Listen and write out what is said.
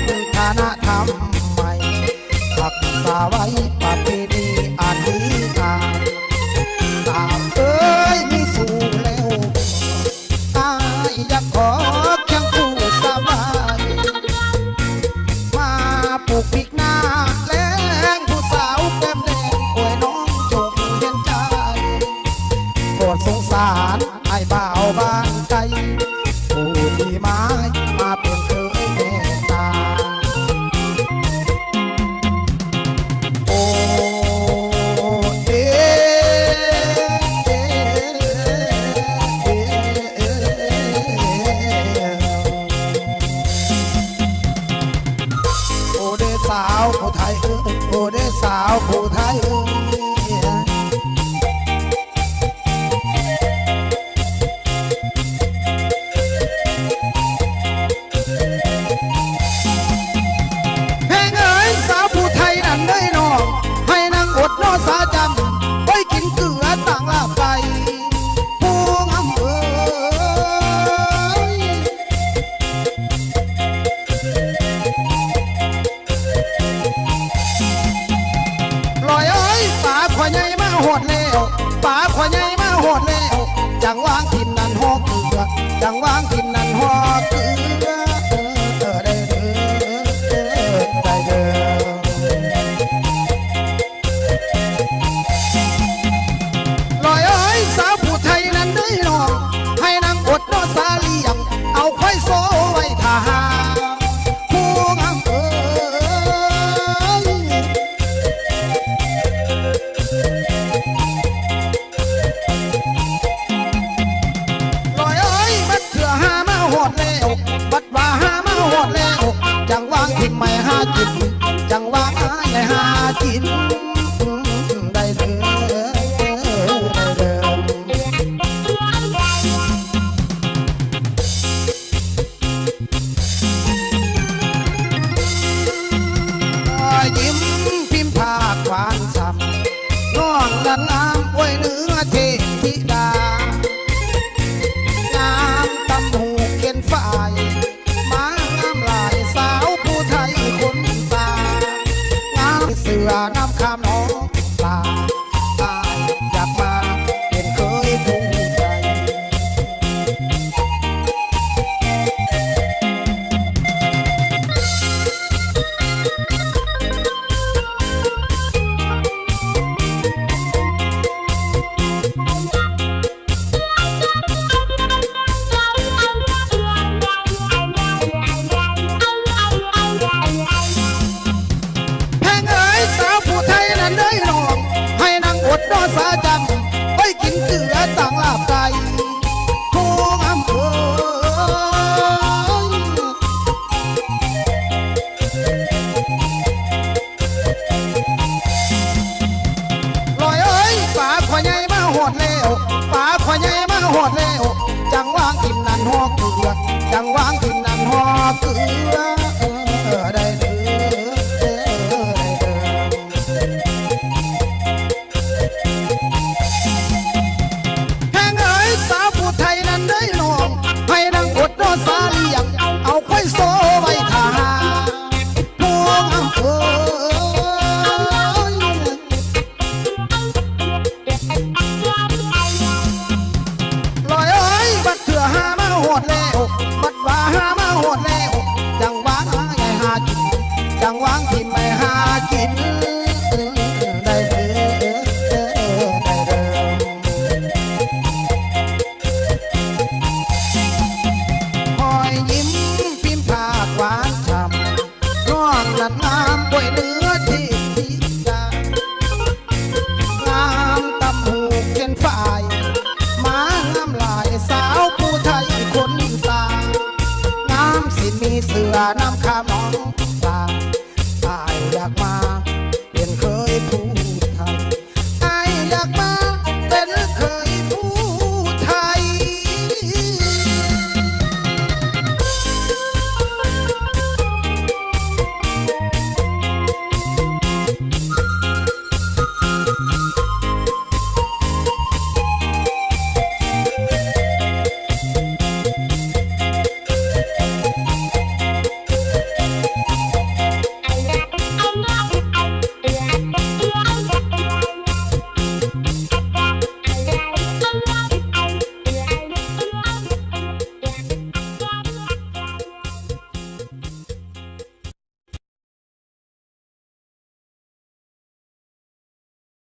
วัฒนธรรมใหม่รักษาไว้ประเพณีอันดีงามตามเอ้ยมีสู่แล้วอายอยากขอเคียงคู่สบายมาปลูกพริกหน้าแล้งผู้สาวแก้มแดงป่วยน้องจงเห็นใจโปรดสงสารไอ้บ่าวบ้านไกลผู้ที่ไม้มาเป็นเคยแม่ตาโอ้เอ๊โอ้เด้สาวผู้ไทยโอ้เด้สาวผู้ไทยสาจำไว้กินเกลือต่างลาไปผู้งามเอ๋ยลอยเอ้ยป่าขวายใหญ่มาโหดแล้วป่าขวายใหญ่มาโหดแล้วจังวางทิมนันหอกเกลือจังวางทิมนันหอกเกลือได้เด้อได้เด้อสาวผู้ไทยนั้นได้นอนให้นางอดนอสาเลียงเอาควายโซ่ไว้ท่าผู้งามเอ๋ยลอยเอ้ยบัดเถื่อหามาหอดแล้วบัดว่าหามาหอดแล้วจังวางทิ้งไม่หากินจังวางไม่หากินได้เลยยิ้มพิมพ์ภาคหวานซ้ำน้องดันงามอวยเนื้อเทธิดางามตำหูเขียนฝ่ายมางามลายสาวผู้ไทยคนตางามเสือน้ำคำน้องปลาตายอยากมาเป็นเคยภูมิใจนอสาจำไว้กินเกลือต่างลาบไก่ผู้งามเอ๋ยลอยเอ้ยป่าขวายใหญ่มาหอดแล้วป่าขวายใหญ่มาหอดแล้วจังวางกินนันหอกเกลือจังวางกินนันหอกเกลือได้เลยสาวผู้ไทยนั้นได้นอนให้นางอดนอสาเลียงเอาควายโซ่ไว้ท่าผู้งามเอ๋ยลอยเอ้ยบัดเถื่อหามาโหดแล้วบัดว่าหามาโหดแล้วจังหวางหาใหญ่หากินจังหวาง